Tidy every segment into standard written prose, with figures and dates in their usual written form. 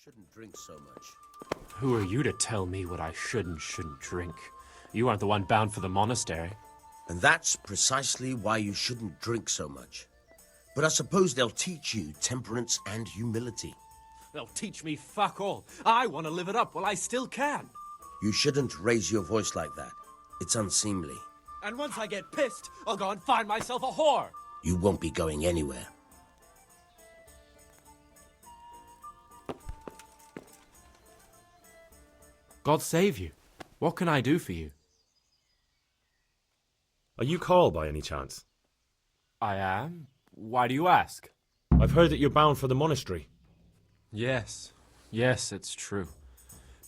shouldn't drink so much. Who are you to tell me what I should and shouldn't drink? You aren't the one bound for the monastery. And that's precisely why you shouldn't drink so much. But I suppose they'll teach you temperance and humility. They'll teach me fuck all. I want to live it up while I still can. You shouldn't raise your voice like that. It's unseemly. And once I get pissed, I'll go and find myself a whore. You won't be going anywhere. God save you. What can I do for you? Are you Carl by any chance? I am. Why do you ask? I've heard that you're bound for the monastery. Yes. Yes, it's true.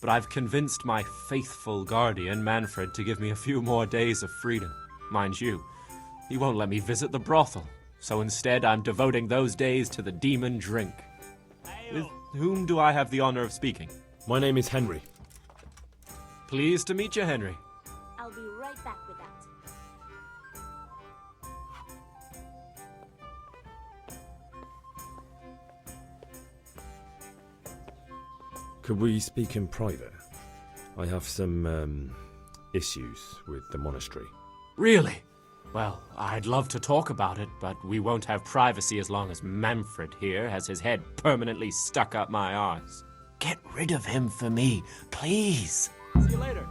But I've convinced my faithful guardian, Manfred, to give me a few more days of freedom. Mind you, he won't let me visit the brothel. So instead, I'm devoting those days to the demon drink. With whom do I have the honor of speaking? My name is Henry. Pleased to meet you, Henry. I'll be right back with that. Could we speak in private? I have some, issues with the monastery. Really? Well, I'd love to talk about it, but we won't have privacy as long as Manfred here has his head permanently stuck up my arse. Get rid of him for me, please. See you later.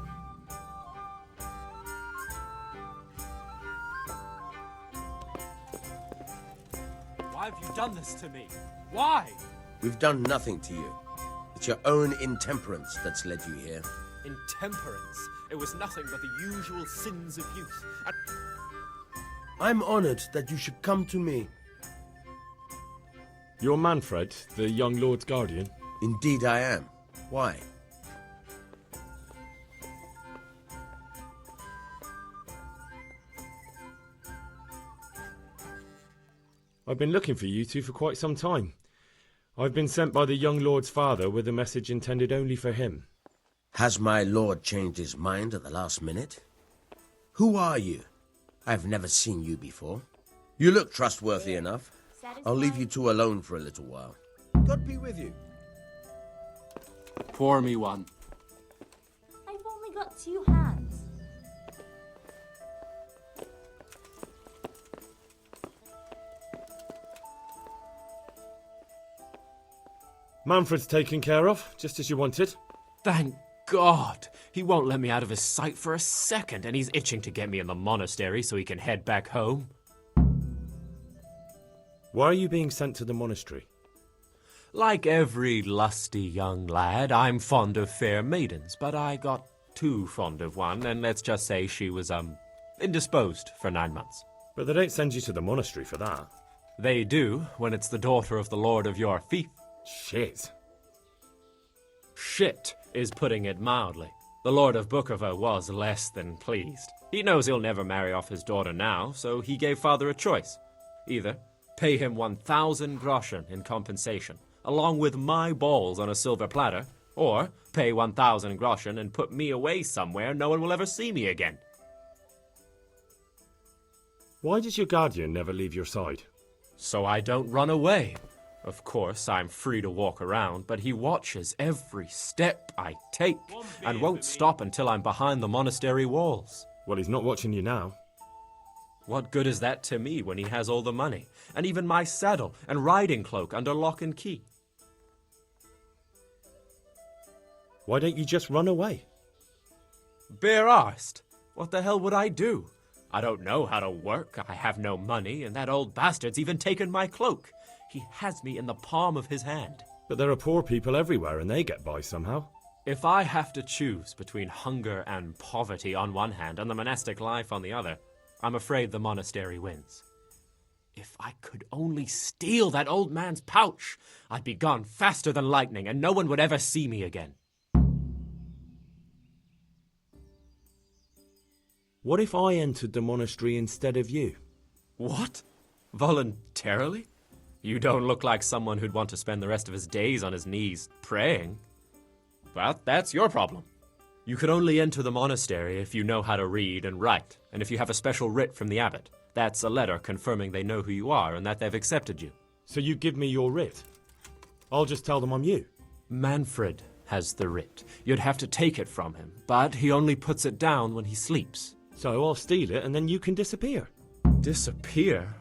Why have you done this to me? Why? We've done nothing to you. It's your own intemperance that's led you here. Intemperance. It was nothing but the usual sins of youth. And I'm honored that you should come to me. You're Manfred, the young lord's guardian? Indeed I am. Why? I've been looking for you two for quite some time. I've been sent by the young lord's father with a message intended only for him. Has my lord changed his mind at the last minute? Who are you? I've never seen you before. You look trustworthy enough. I'll leave you two alone for a little while. God be with you. pour me one. I've only got 2 hands. Manfred's taken care of, just as you wanted. Thank God! He won't let me out of his sight for a second, and he's itching to get me in the monastery so he can head back home. Why are you being sent to the monastery? Like every lusty young lad, I'm fond of fair maidens, but I got too fond of one, and let's just say she was, indisposed for 9 months. But they don't send you to the monastery for that. They do, when it's the daughter of the lord of your fief. Shit. Shit is putting it mildly. The Lord of Bukova was less than pleased. He knows he'll never marry off his daughter now, so he gave father a choice. Either pay him 1,000 groschen in compensation, along with my balls on a silver platter, or pay 1,000 groschen and put me away somewhere no one will ever see me again. Why does your guardian never leave your side? So I don't run away. Of course, I'm free to walk around, but he watches every step I take and won't stop until I'm behind the monastery walls. Well, he's not watching you now. What good is that to me when he has all the money, and even my saddle and riding cloak under lock and key? Why don't you just run away? Bare-arsed? What the hell would I do? I don't know how to work, I have no money, and that old bastard's even taken my cloak. He has me in the palm of his hand. But there are poor people everywhere and they get by somehow. If I have to choose between hunger and poverty on one hand and the monastic life on the other, I'm afraid the monastery wins. If I could only steal that old man's pouch, I'd be gone faster than lightning and no one would ever see me again. What if I entered the monastery instead of you? What? Voluntarily? You don't look like someone who'd want to spend the rest of his days on his knees praying. But that's your problem. You can only enter the monastery if you know how to read and write, and if you have a special writ from the abbot. That's a letter confirming they know who you are and that they've accepted you. So you give me your writ. I'll just tell them I'm you. Manfred has the writ. You'd have to take it from him, but he only puts it down when he sleeps. So I'll steal it and then you can disappear. Disappear?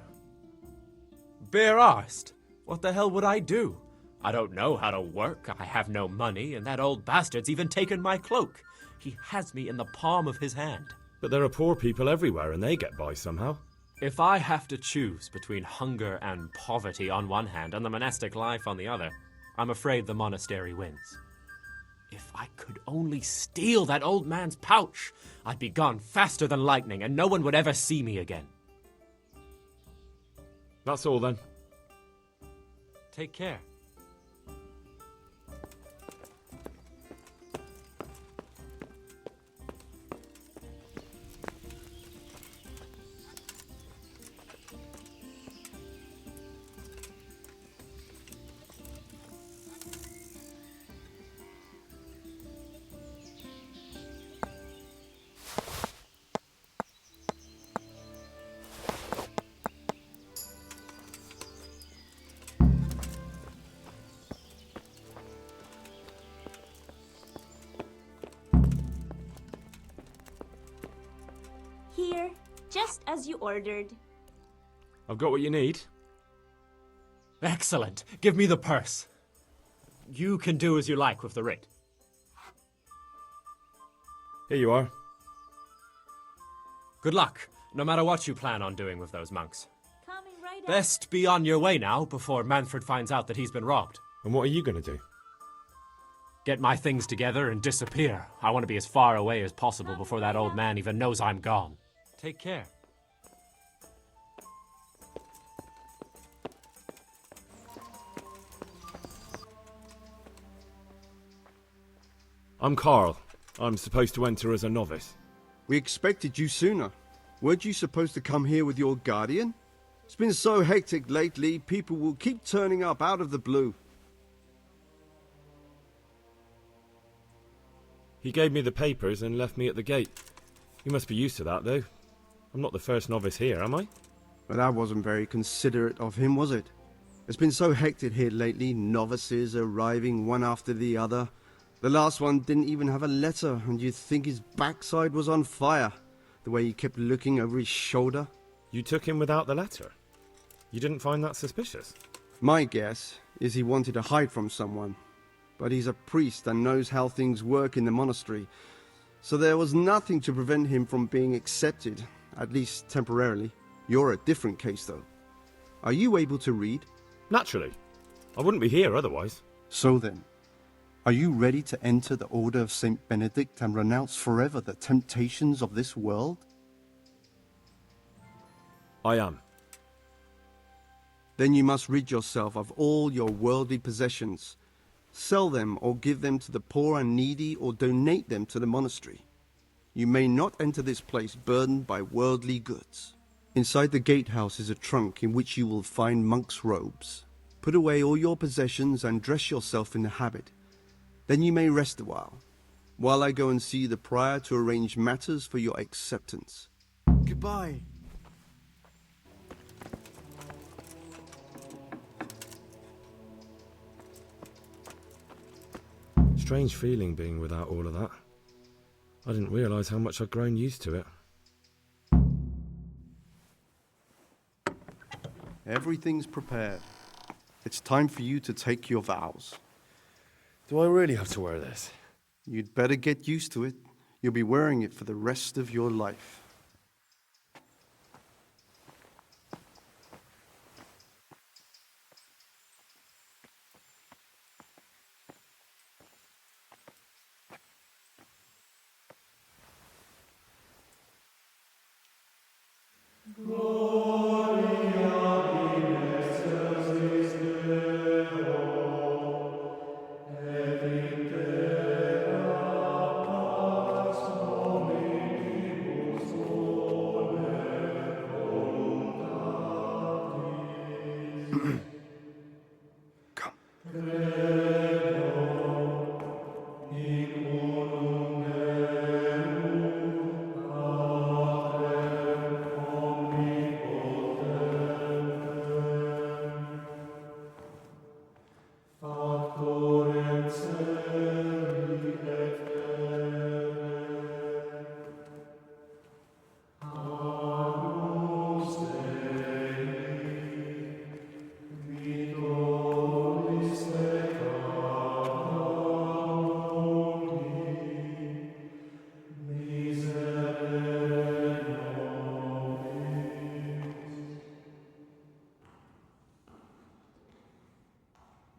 Bare arsed. What the hell would I do? I don't know how to work, I have no money, and that old bastard's even taken my cloak. He has me in the palm of his hand. But there are poor people everywhere and they get by somehow. If I have to choose between hunger and poverty on one hand and the monastic life on the other, I'm afraid the monastery wins. If I could only steal that old man's pouch, I'd be gone faster than lightning and no one would ever see me again. That's all then. Take care. Here, just as you ordered. I've got what you need. Excellent. Give me the purse. You can do as you like with the writ. Here you are. Good luck, no matter what you plan on doing with those monks. Coming right up. Best be on your way now before Manfred finds out that he's been robbed. And what are you going to do? Get my things together and disappear. I want to be as far away as possible before that old man even knows I'm gone. Take care. I'm Carl. I'm supposed to enter as a novice. We expected you sooner. Weren't you supposed to come here with your guardian? It's been so hectic lately, people will keep turning up out of the blue. He gave me the papers and left me at the gate. You must be used to that, though. I'm not the first novice here, am I? But that wasn't very considerate of him, was it? It's been so hectic here lately, novices arriving one after the other. The last one didn't even have a letter, and you'd think his backside was on fire, the way he kept looking over his shoulder. You took him without the letter. You didn't find that suspicious? My guess is he wanted to hide from someone. But he's a priest and knows how things work in the monastery, so there was nothing to prevent him from being accepted, at least temporarily. You're a different case, though. Are you able to read? Naturally. I wouldn't be here otherwise. So then, are you ready to enter the Order of Saint Benedict and renounce forever the temptations of this world? I am. Then you must rid yourself of all your worldly possessions. Sell them or give them to the poor and needy or donate them to the monastery. You may not enter this place burdened by worldly goods. Inside the gatehouse is a trunk in which you will find monk's robes. Put away all your possessions and dress yourself in the habit. Then you may rest a while I go and see the prior to arrange matters for your acceptance. Goodbye. Strange feeling being without all of that. I didn't realise how much I'd grown used to it. Everything's prepared. It's time for you to take your vows. Do I really have to wear this? You'd better get used to it. You'll be wearing it for the rest of your life.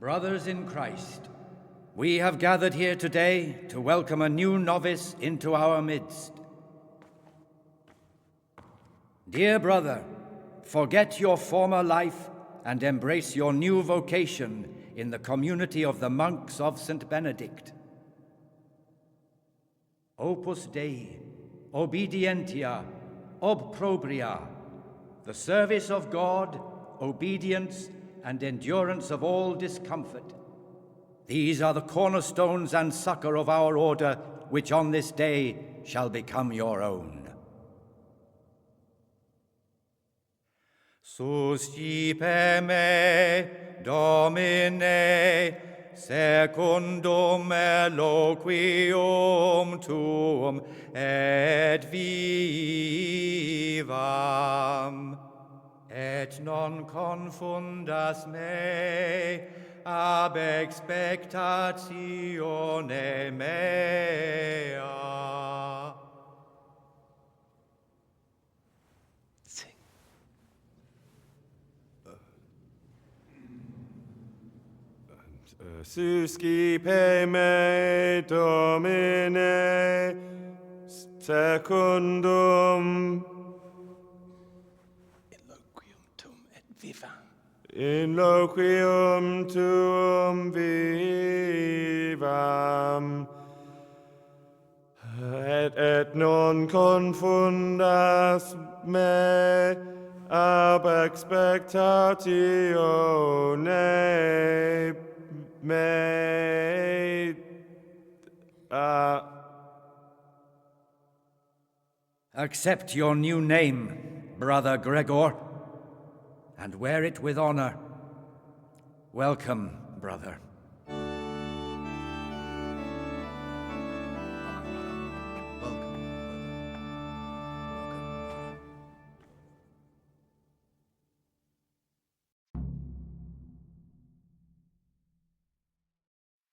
Brothers in Christ, we have gathered here today to welcome a new novice into our midst. Dear brother, forget your former life and embrace your new vocation in the community of the monks of St. Benedict. Opus Dei, obedientia, obprobria, the service of God, obedience, and endurance of all discomfort. These are the cornerstones and succor of our order, which on this day shall become your own. Suscipe me, Domine, secundum eloquium tuum et vivam, et non confundas me ab expectatione mea. Suscipe me, Domine, secundum Eloquium tuum et vivam. in loquium tuum vivam, et non confundas me ab expectatione mea. Accept your new name, Brother Gregor, and wear it with honor. Welcome, brother.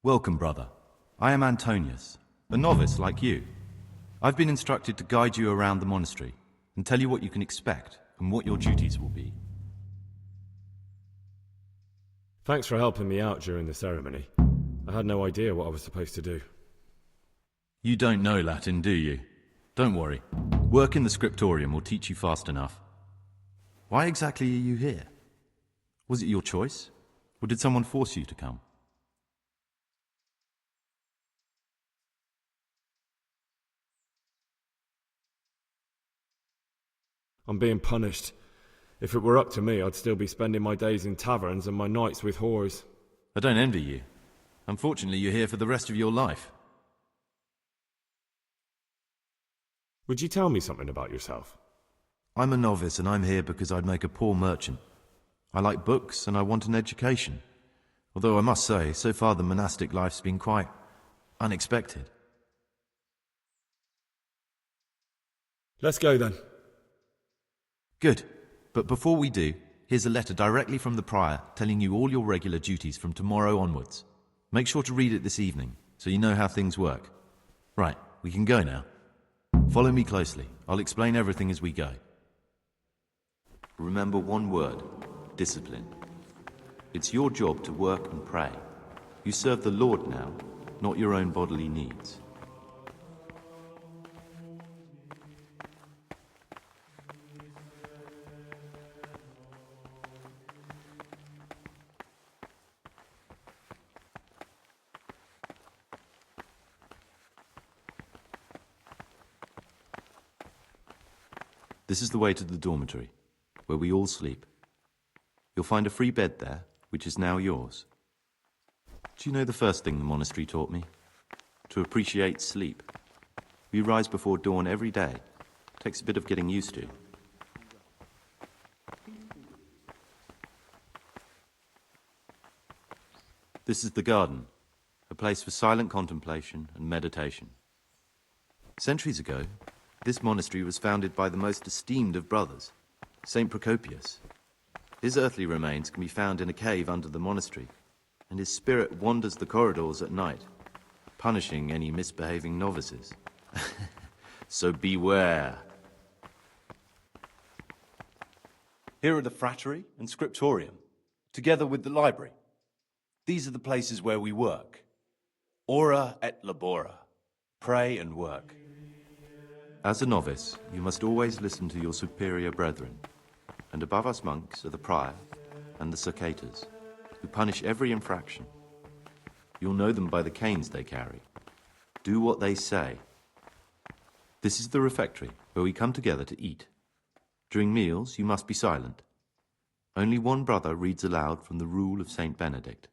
Welcome, brother. I am Antonius, a novice like you. I've been instructed to guide you around the monastery and tell you what you can expect and what your duties will be. Thanks for helping me out during the ceremony. I had no idea what I was supposed to do. You don't know Latin, do you? Don't worry. Work in the scriptorium will teach you fast enough. Why exactly are you here? Was it your choice? Or did someone force you to come? I'm being punished. If it were up to me, I'd still be spending my days in taverns and my nights with whores. I don't envy you. Unfortunately, you're here for the rest of your life. Would you tell me something about yourself? I'm a novice and I'm here because I'd make a poor merchant. I like books and I want an education. Although I must say, so far the monastic life's been quite unexpected. Let's go then. Good. But before we do, here's a letter directly from the prior telling you all your regular duties from tomorrow onwards. Make sure to read it this evening, so you know how things work. Right, we can go now. Follow me closely. I'll explain everything as we go. Remember one word: discipline. It's your job to work and pray. You serve the Lord now, not your own bodily needs. This is the way to the dormitory, where we all sleep. You'll find a free bed there, which is now yours. Do you know the first thing the monastery taught me? To appreciate sleep. We rise before dawn every day. Takes a bit of getting used to. This is the garden, a place for silent contemplation and meditation. Centuries ago, this monastery was founded by the most esteemed of brothers, Saint Procopius. His earthly remains can be found in a cave under the monastery, and his spirit wanders the corridors at night, punishing any misbehaving novices. So beware. Here are the frattery and scriptorium, together with the library. These are the places where we work. Ora et labora. Pray and work. As a novice, you must always listen to your superior brethren. And above us monks are the prior and the circators, who punish every infraction. You'll know them by the canes they carry. Do what they say. This is the refectory, where we come together to eat. During meals, you must be silent. Only one brother reads aloud from the rule of Saint Benedict.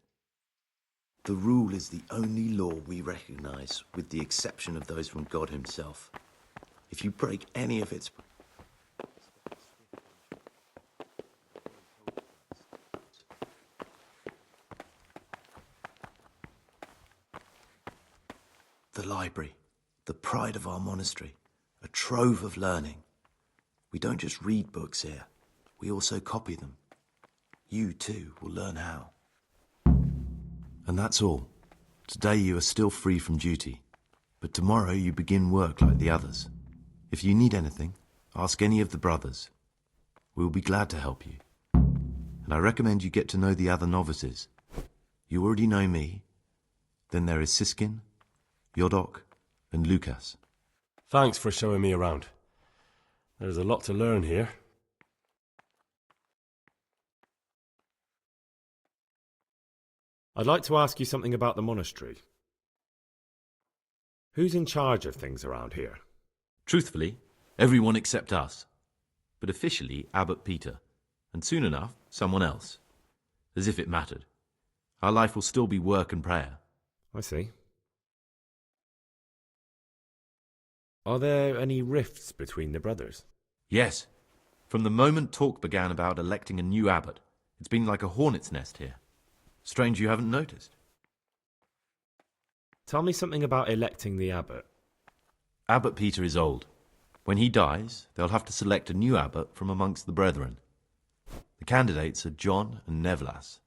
The rule is the only law we recognize, with the exception of those from God himself. If you break any of its... The library, the pride of our monastery, a trove of learning. We don't just read books here, we also copy them. You too will learn how. And that's all. Today you are still free from duty, but tomorrow you begin work like the others. If you need anything, ask any of the brothers. We will be glad to help you. And I recommend you get to know the other novices. You already know me. Then there is Siskin, Yodok, and Lucas. Thanks for showing me around. There's a lot to learn here. I'd like to ask you something about the monastery. Who's in charge of things around here? Truthfully, everyone except us. But officially, Abbot Peter. And soon enough, someone else. As if it mattered. Our life will still be work and prayer. I see. Are there any rifts between the brothers? Yes. From the moment talk began about electing a new abbot, it's been like a hornet's nest here. Strange you haven't noticed. Tell me something about electing the abbot. Abbot Peter is old. When he dies, they'll have to select a new abbot from amongst the brethren. The candidates are John and Nevlas.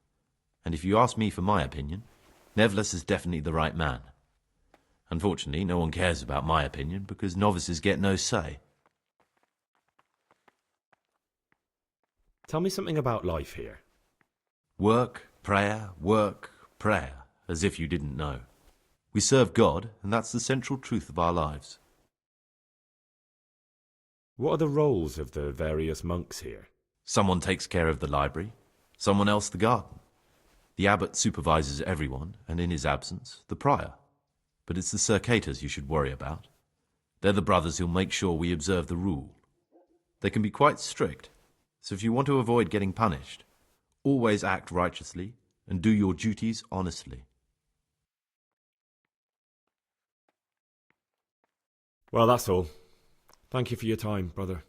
And if you ask me for my opinion, Nevlas is definitely the right man. Unfortunately, no one cares about my opinion because novices get no say. Tell me something about life here. Work, prayer, as if you didn't know. We serve God, and that's the central truth of our lives. What are the roles of the various monks here? Someone takes care of the library, someone else the garden. The abbot supervises everyone, and in his absence, the prior. But it's the circators you should worry about. They're the brothers who'll make sure we observe the rule. They can be quite strict, so if you want to avoid getting punished, always act righteously and do your duties honestly. Well, that's all. Thank you for your time, brother.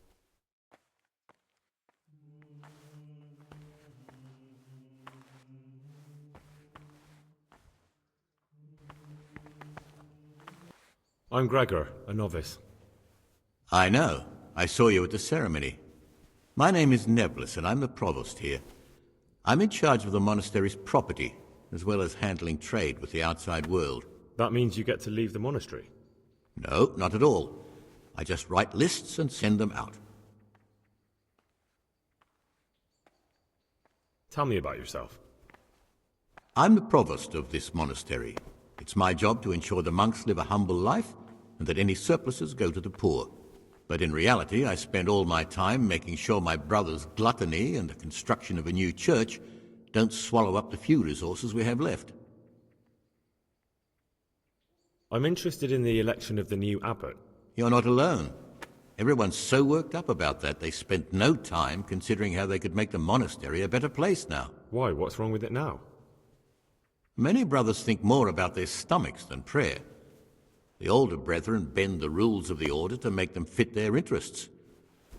I'm Gregor, a novice. I know. I saw you at the ceremony. My name is Nevlas, and I'm the provost here. I'm in charge of the monastery's property, as well as handling trade with the outside world. That means you get to leave the monastery? No, not at all. I just write lists and send them out. Tell me about yourself. I'm the provost of this monastery. It's my job to ensure the monks live a humble life and that any surpluses go to the poor. But in reality, I spend all my time making sure my brother's gluttony and the construction of a new church don't swallow up the few resources we have left. I'm interested in the election of the new abbot. You're not alone. Everyone's so worked up about that they spent no time considering how they could make the monastery a better place now. Why? What's wrong with it now? Many brothers think more about their stomachs than prayer. The older brethren bend the rules of the order to make them fit their interests.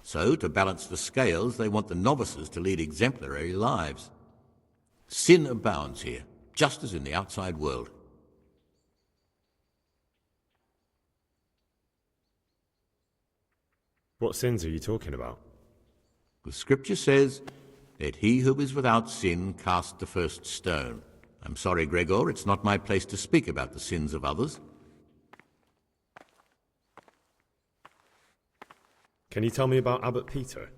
So, to balance the scales, they want the novices to lead exemplary lives. Sin abounds here, just as in the outside world. What sins are you talking about? The scripture says, "Let he who is without sin cast the first stone." I'm sorry, Gregor, it's not my place to speak about the sins of others. Can you tell me about Abbot Peter?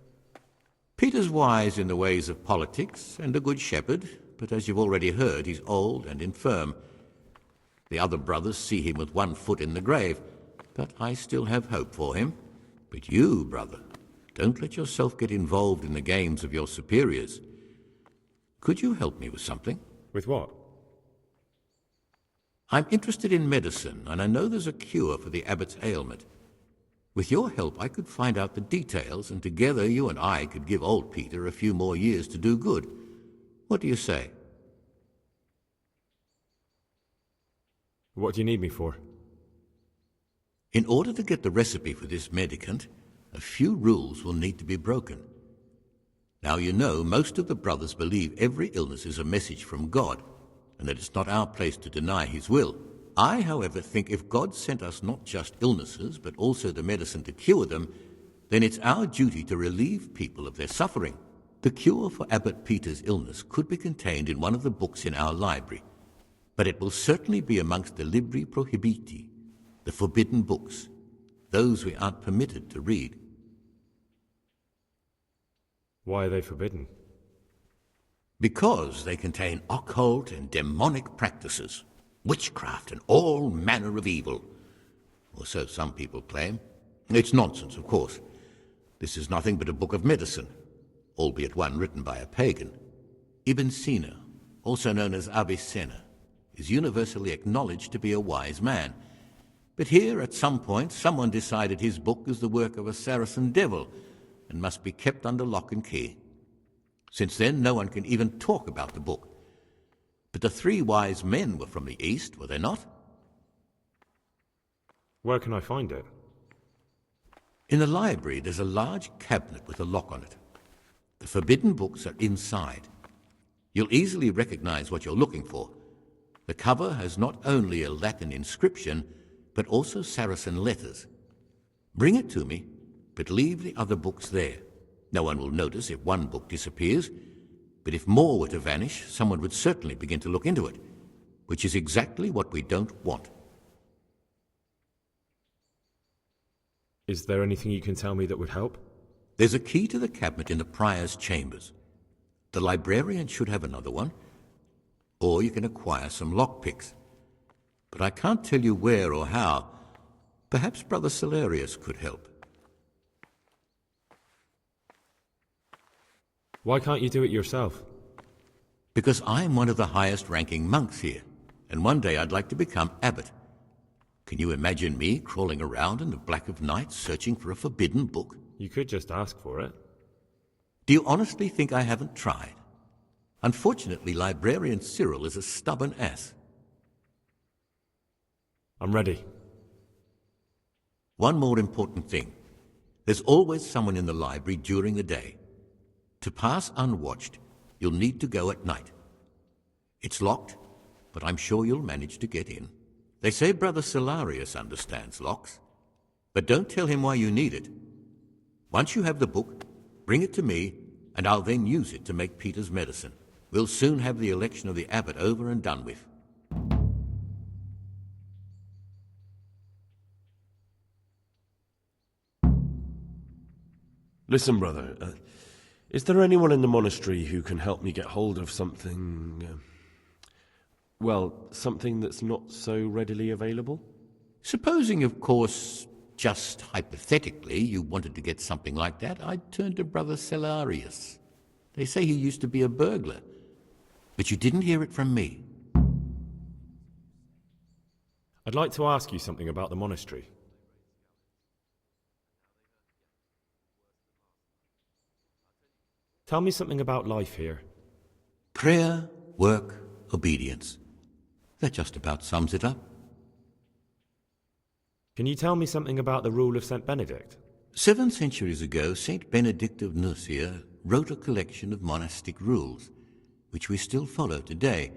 Peter's wise in the ways of politics and a good shepherd, but as you've already heard, he's old and infirm. The other brothers see him with one foot in the grave, but I still have hope for him. But you, brother, don't let yourself get involved in the games of your superiors. Could you help me with something? With what? I'm interested in medicine, and I know there's a cure for the abbot's ailment. With your help, I could find out the details, and together you and I could give old Peter a few more years to do good. What do you say? What do you need me for? In order to get the recipe for this medicament, a few rules will need to be broken. Now you know most of the brothers believe every illness is a message from God, and that it's not our place to deny his will. I, however, think if God sent us not just illnesses, but also the medicine to cure them, then it's our duty to relieve people of their suffering. The cure for Abbot Peter's illness could be contained in one of the books in our library, but it will certainly be amongst the libri prohibiti, the forbidden books, those we aren't permitted to read. Why are they forbidden? Because they contain occult and demonic practices, witchcraft and all manner of evil. Or so some people claim. It's nonsense, of course. This is nothing but a book of medicine, albeit one written by a pagan. Ibn Sina, also known as Avicenna, is universally acknowledged to be a wise man. But here, at some point, someone decided his book is the work of a Saracen devil and must be kept under lock and key. Since then, no one can even talk about the book. But the three wise men were from the East, were they not? Where can I find it? In the library, there's a large cabinet with a lock on it. The forbidden books are inside. You'll easily recognize what you're looking for. The cover has not only a Latin inscription, but also Saracen letters. Bring it to me, but leave the other books there. No one will notice if one book disappears, but if more were to vanish, someone would certainly begin to look into it, which is exactly what we don't want. Is there anything you can tell me that would help? There's a key to the cabinet in the prior's chambers. The librarian should have another one, or you can acquire some lockpicks. But I can't tell you where or how. Perhaps Brother Celarius could help. Why can't you do it yourself? Because I'm one of the highest-ranking monks here, and one day I'd like to become abbot. Can you imagine me crawling around in the black of night searching for a forbidden book? You could just ask for it. Do you honestly think I haven't tried? Unfortunately, Librarian Cyril is a stubborn ass. I'm ready. One more important thing. There's always someone in the library during the day. To pass unwatched, you'll need to go at night. It's locked, but I'm sure you'll manage to get in. They say Brother Celarius understands locks, but don't tell him why you need it. Once you have the book, bring it to me, and I'll then use it to make Peter's medicine. We'll soon have the election of the abbot over and done with. Listen, brother, is there anyone in the monastery who can help me get hold of something, something that's not so readily available? Supposing, of course, just hypothetically, you wanted to get something like that, I'd turn to Brother Celarius. They say he used to be a burglar, but you didn't hear it from me. I'd like to ask you something about the monastery. Tell me something about life here. Prayer, work, obedience. That just about sums it up. Can you tell me something about the rule of St. Benedict? 7 centuries ago, St. Benedict of Nursia wrote a collection of monastic rules, which we still follow today.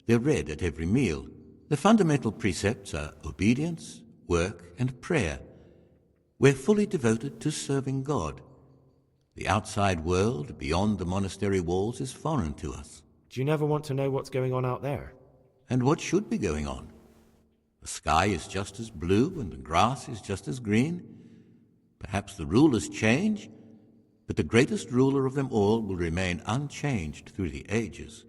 They're read at every meal. The fundamental precepts are obedience, work, and prayer. We're fully devoted to serving God. The outside world, beyond the monastery walls, is foreign to us. Do you never want to know what's going on out there? And what should be going on? The sky is just as blue and the grass is just as green. Perhaps the rulers change, but the greatest ruler of them all will remain unchanged through the ages.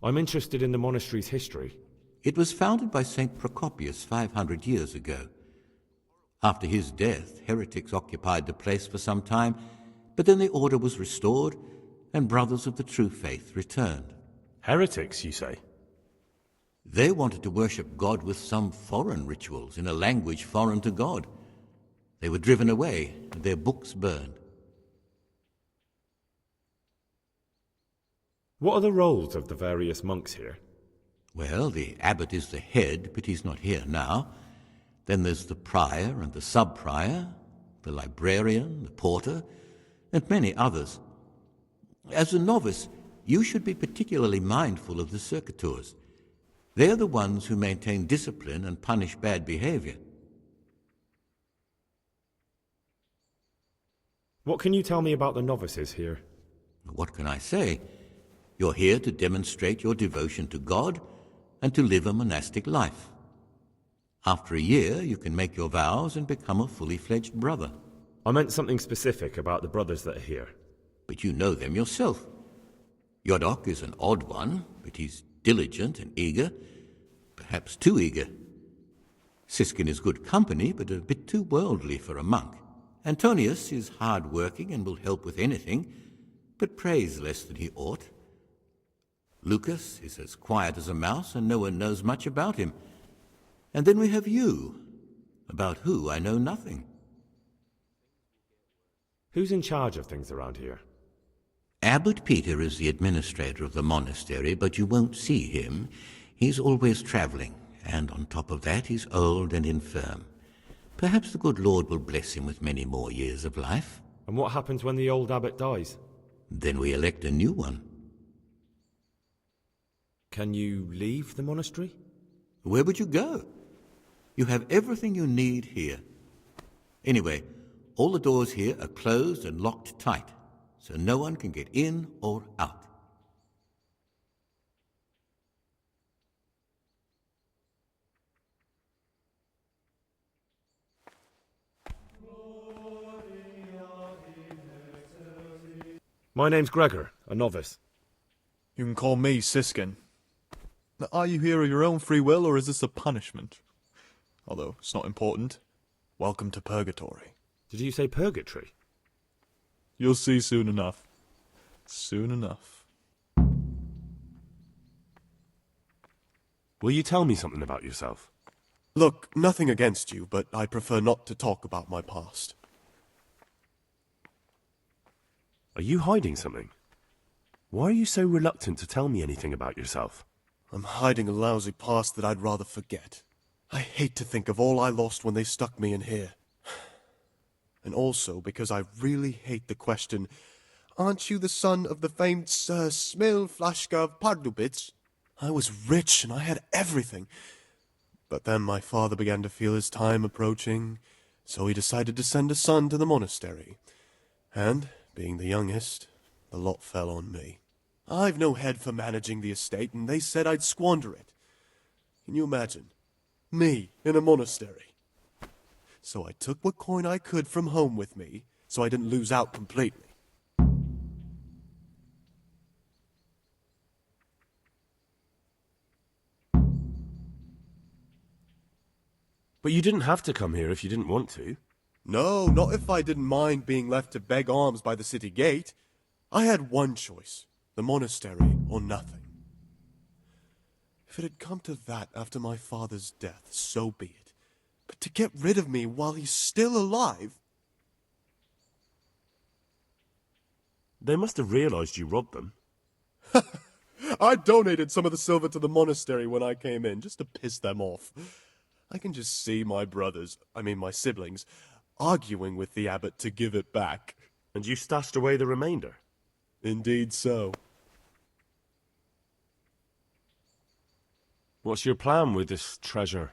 I'm interested in the monastery's history. It was founded by St. Procopius 500 years ago. After his death, heretics occupied the place for some time, but then the order was restored and brothers of the true faith returned. Heretics, you say? They wanted to worship God with some foreign rituals in a language foreign to God. They were driven away and their books burned. What are the roles of the various monks here? Well, the abbot is the head, but he's not here now. Then there's the prior and the sub-prior, the librarian, the porter, and many others. As a novice, you should be particularly mindful of the circuitors. They're the ones who maintain discipline and punish bad behavior. What can you tell me about the novices here? What can I say? You're here to demonstrate your devotion to God and to live a monastic life. After a year, you can make your vows and become a fully fledged brother. I meant something specific about the brothers that are here. But you know them yourself. Yodok is an odd one, but he's diligent and eager, perhaps too eager. Siskin is good company, but a bit too worldly for a monk. Antonius is hard-working and will help with anything, but prays less than he ought. Lucas is as quiet as a mouse, and no one knows much about him. And then we have you, about who I know nothing. Who's in charge of things around here? Abbot Peter is the administrator of the monastery, but you won't see him. He's always traveling, and on top of that, he's old and infirm. Perhaps the good Lord will bless him with many more years of life. And what happens when the old abbot dies? Then we elect a new one. Can you leave the monastery? Where would you go? You have everything you need here. Anyway, all the doors here are closed and locked tight, so no one can get in or out. My name's Gregor, a novice. You can call me Siskin. Now, are you here of your own free will, or is this a punishment? Although it's not important. Welcome to purgatory. Did you say purgatory? You'll see soon enough. Soon enough. Will you tell me something about yourself? Look, nothing against you, but I prefer not to talk about my past. Are you hiding something? Why are you so reluctant to tell me anything about yourself? I'm hiding a lousy past that I'd rather forget. I hate to think of all I lost when they stuck me in here. And also because I really hate the question, aren't you the son of the famed Sir Smil Flashka of Pardubitz? I was rich and I had everything. But then my father began to feel his time approaching, so he decided to send a son to the monastery. And, being the youngest, the lot fell on me. I've no head for managing the estate, and they said I'd squander it. Can you imagine? Me, in a monastery. So I took what coin I could from home with me, so I didn't lose out completely. But you didn't have to come here if you didn't want to. No, not if I didn't mind being left to beg alms by the city gate. I had one choice. The monastery or nothing. If it had come to that after my father's death, so be it. But to get rid of me while he's still alive... They must have realized you robbed them. I donated some of the silver to the monastery when I came in, just to piss them off. I can just see my my siblings, arguing with the abbot to give it back. And you stashed away the remainder? Indeed so. What's your plan with this treasure?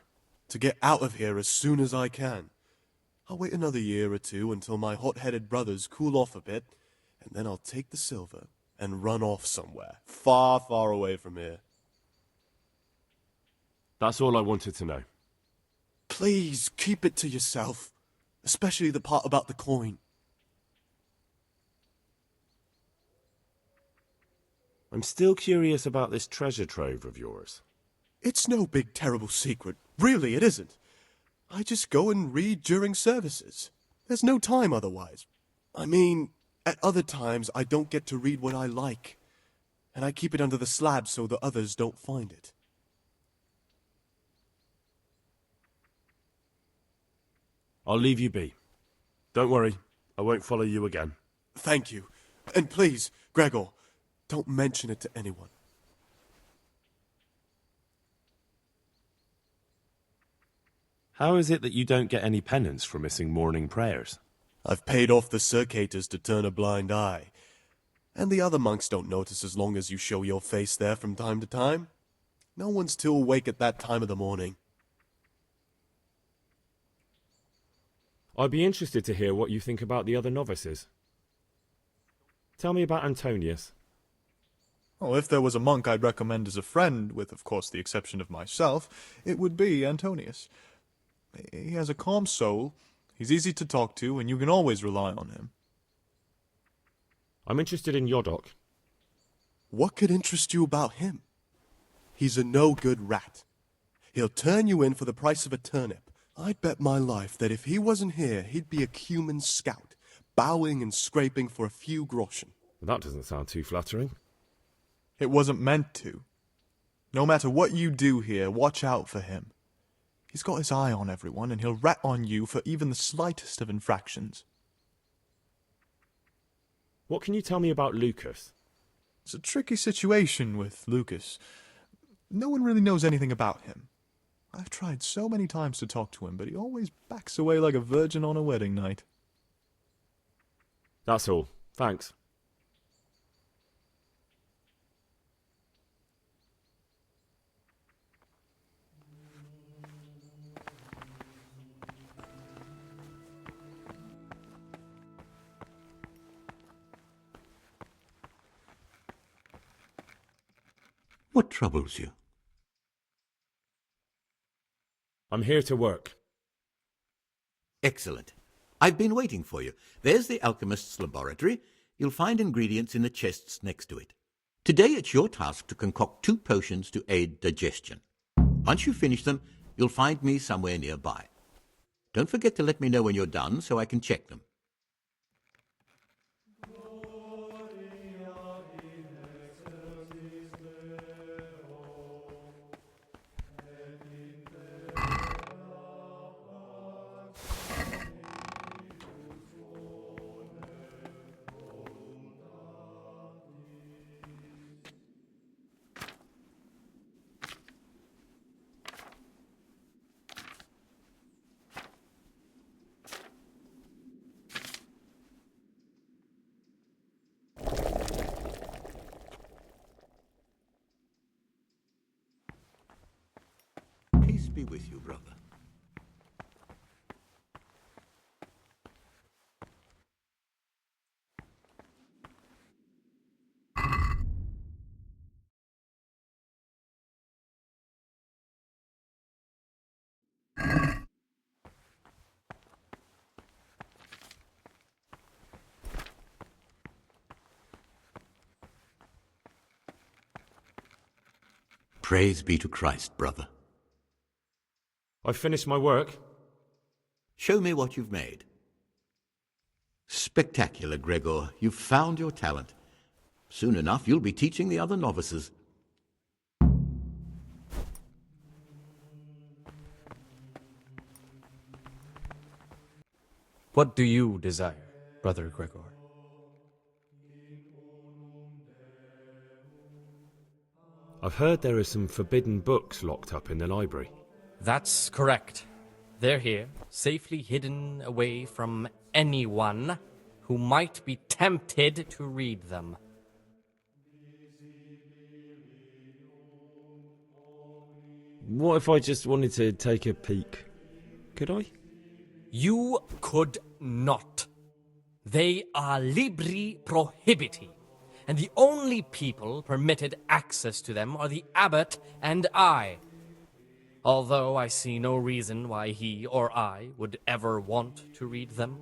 to get out of here as soon as I can. I'll wait another year or two until my hot-headed brothers cool off a bit, and then I'll take the silver and run off somewhere, far, far away from here. That's all I wanted to know. Please, keep it to yourself, especially the part about the coin. I'm still curious about this treasure trove of yours. It's no big, terrible secret. Really, it isn't. I just go and read during services. There's no time otherwise. I mean, at other times I don't get to read what I like, and I keep it under the slab so the others don't find it. I'll leave you be. Don't worry, I won't follow you again. Thank you. And please, Gregor, don't mention it to anyone. How is it that you don't get any penance for missing morning prayers? I've paid off the circators to turn a blind eye. And the other monks don't notice as long as you show your face there from time to time. No one's too awake at that time of the morning. I'd be interested to hear what you think about the other novices. Tell me about Antonius. Oh, if there was a monk I'd recommend as a friend, with, of course, the exception of myself, it would be Antonius. He has a calm soul, he's easy to talk to, and you can always rely on him. I'm interested in Yodok. What could interest you about him? He's a no-good rat. He'll turn you in for the price of a turnip. I'd bet my life that if he wasn't here, he'd be a cumin scout, bowing and scraping for a few groschen. That doesn't sound too flattering. It wasn't meant to. No matter what you do here, watch out for him. He's got his eye on everyone, and he'll rat on you for even the slightest of infractions. What can you tell me about Lucas? It's a tricky situation with Lucas. No one really knows anything about him. I've tried so many times to talk to him, but he always backs away like a virgin on a wedding night. That's all. Thanks. What troubles you? I'm here to work. Excellent. I've been waiting for you. There's the alchemist's laboratory. You'll find ingredients in the chests next to it. Today it's your task to concoct 2 potions to aid digestion. Once you finish them, you'll find me somewhere nearby. Don't forget to let me know when you're done so I can check them. Peace be with you, brother. Praise be to Christ, brother. I've finished my work. Show me what you've made. Spectacular, Gregor. You've found your talent. Soon enough, you'll be teaching the other novices. What do you desire, Brother Gregor? I've heard there are some forbidden books locked up in the library. That's correct. They're here, safely hidden away from anyone who might be tempted to read them. What if I just wanted to take a peek? Could I? You could not. They are libri prohibiti, and the only people permitted access to them are the abbot and I. Although I see no reason why he or I would ever want to read them.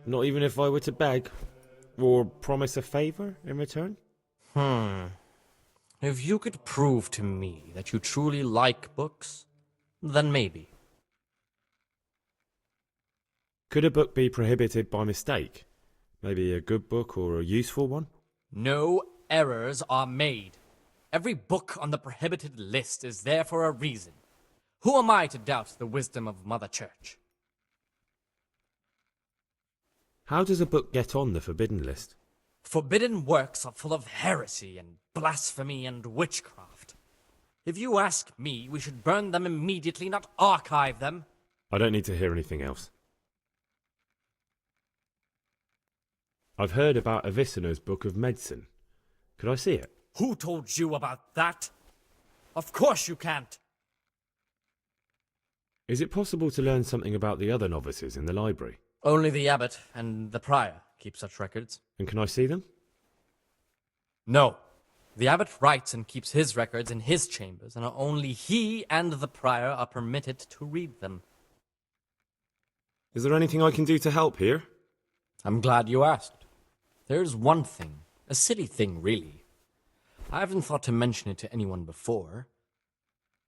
Not even if I were to beg? Or promise a favour in return? If you could prove to me that you truly like books, then maybe. Could a book be prohibited by mistake? Maybe a good book or a useful one? No errors are made. Every book on the prohibited list is there for a reason. Who am I to doubt the wisdom of Mother Church? How does a book get on the forbidden list? Forbidden works are full of heresy and blasphemy and witchcraft. If you ask me, we should burn them immediately, not archive them. I don't need to hear anything else. I've heard about Avicenna's Book of Medicine. Could I see it? Who told you about that? Of course you can't. Is it possible to learn something about the other novices in the library? Only the abbot and the prior keep such records. And can I see them? No. The abbot writes and keeps his records in his chambers, and only he and the prior are permitted to read them. Is there anything I can do to help here? I'm glad you asked. There's one thing, a silly thing really. I haven't thought to mention it to anyone before,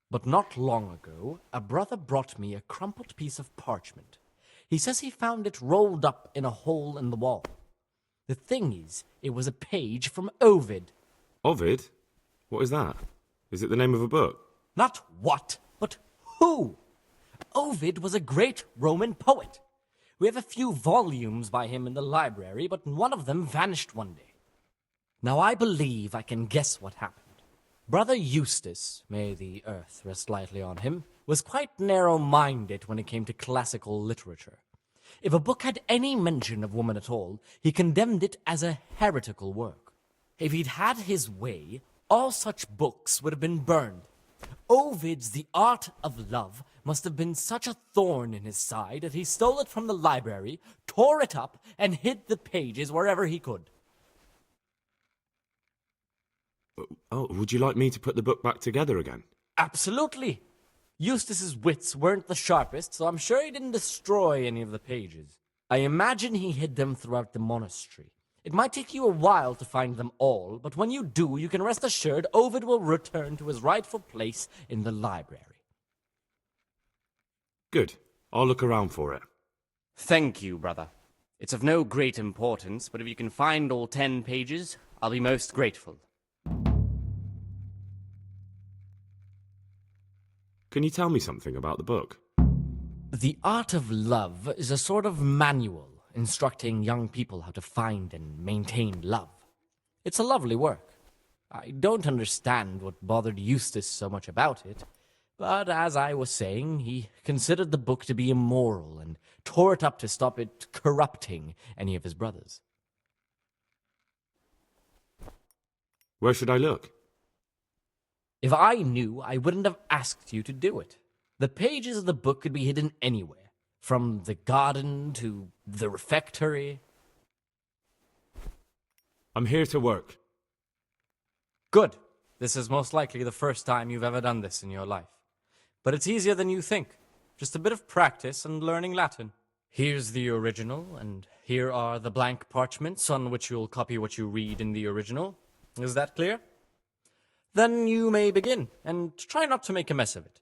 but not long ago, a brother brought me a crumpled piece of parchment. He says he found it rolled up in a hole in the wall. The thing is, it was a page from Ovid. Ovid? What is that? Is it the name of a book? Not what, but who. Ovid was a great Roman poet. We have a few volumes by him in the library, but one of them vanished one day. Now I believe I can guess what happened. Brother Eustace, may the earth rest lightly on him, was quite narrow-minded when it came to classical literature. If a book had any mention of woman at all, he condemned it as a heretical work. If he'd had his way, all such books would have been burned. Ovid's The Art of Love must have been such a thorn in his side that he stole it from the library, tore it up, and hid the pages wherever he could. Oh, would you like me to put the book back together again? Absolutely. Eustace's wits weren't the sharpest, so I'm sure he didn't destroy any of the pages. I imagine he hid them throughout the monastery. It might take you a while to find them all, but when you do, you can rest assured Ovid will return to his rightful place in the library. Good. I'll look around for it. Thank you, brother. It's of no great importance, but if you can find all 10 pages, I'll be most grateful. Can you tell me something about the book? The Art of Love is a sort of manual instructing young people how to find and maintain love. It's a lovely work. I don't understand what bothered Eustace so much about it, but as I was saying, he considered the book to be immoral and tore it up to stop it corrupting any of his brothers. Where should I look? If I knew, I wouldn't have asked you to do it. The pages of the book could be hidden anywhere, from the garden to the refectory. I'm here to work. Good. This is most likely the first time you've ever done this in your life. But it's easier than you think. Just a bit of practice and learning Latin. Here's the original, and here are the blank parchments on which you'll copy what you read in the original. Is that clear? Then you may begin, and try not to make a mess of it.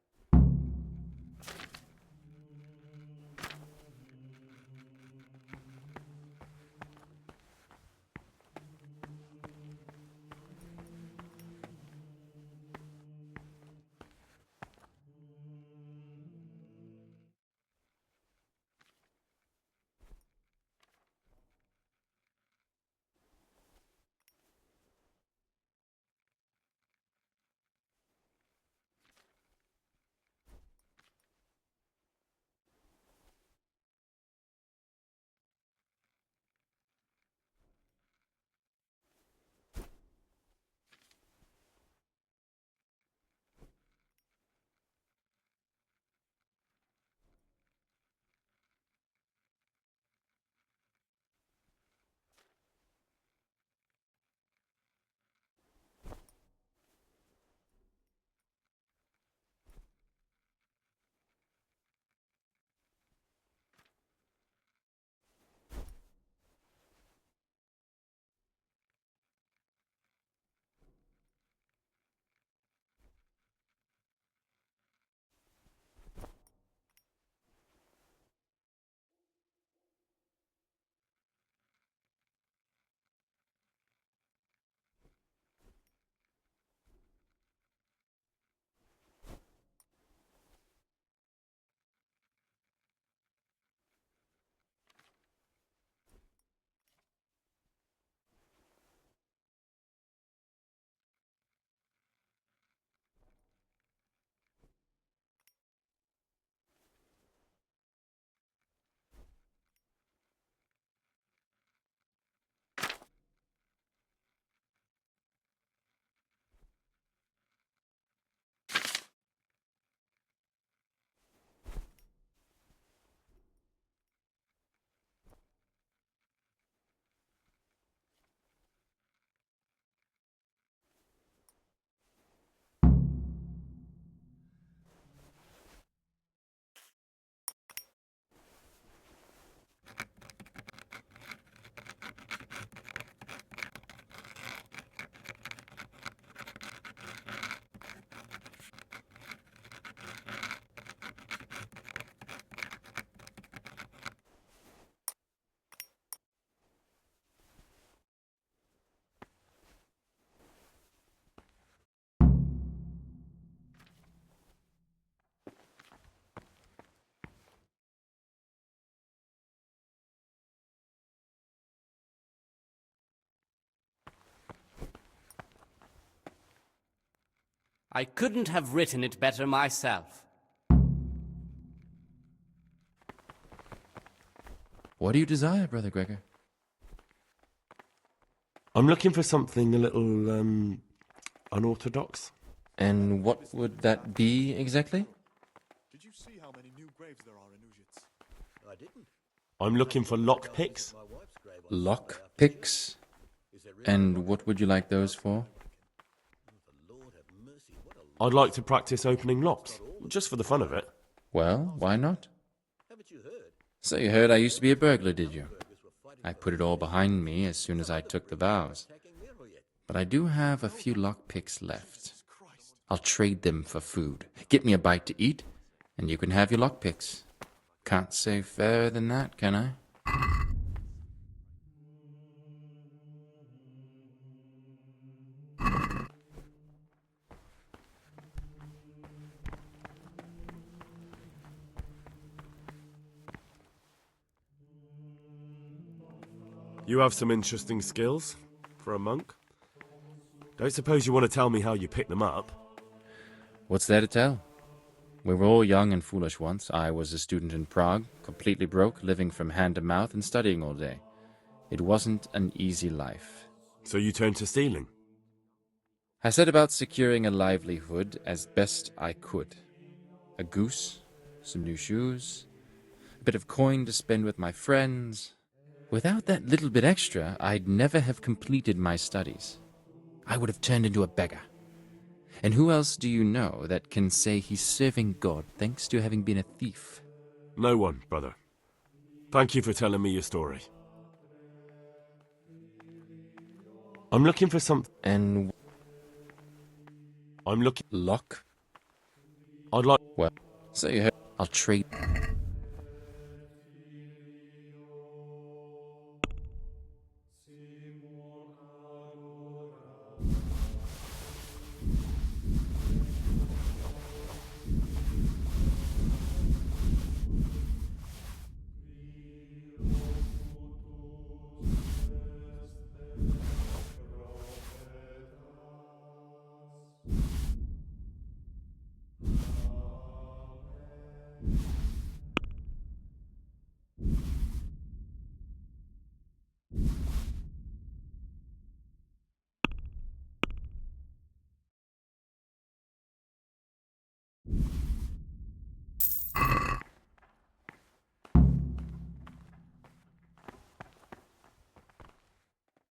I couldn't have written it better myself. What do you desire, Brother Gregor? I'm looking for something a little, unorthodox. And what would that be exactly? Did you see how many new graves there are in Ujits? I didn't. I'm looking for lockpicks. Lock picks? And what would you like those for? I'd like to practice opening locks, just for the fun of it. Well, why not? So you heard I used to be a burglar, did you? I put it all behind me as soon as I took the vows. But I do have a few lockpicks left. I'll trade them for food. Get me a bite to eat, and you can have your lockpicks. Can't say fairer than that, can I? You have some interesting skills for a monk. Don't suppose you want to tell me how you picked them up? What's there to tell? We were all young and foolish once. I was a student in Prague, completely broke, living from hand to mouth and studying all day. It wasn't an easy life. So you turned to stealing? I set about securing a livelihood as best I could. A goose, some new shoes, a bit of coin to spend with my friends. Without that little bit extra, I'd never have completed my studies. I would have turned into a beggar. And who else do you know that can say he's serving God thanks to having been a thief? No one, brother. Thank you for telling me your story. I'm looking for something. And I'm looking. Lock? I'd like. Well, so you heard. I'll trade.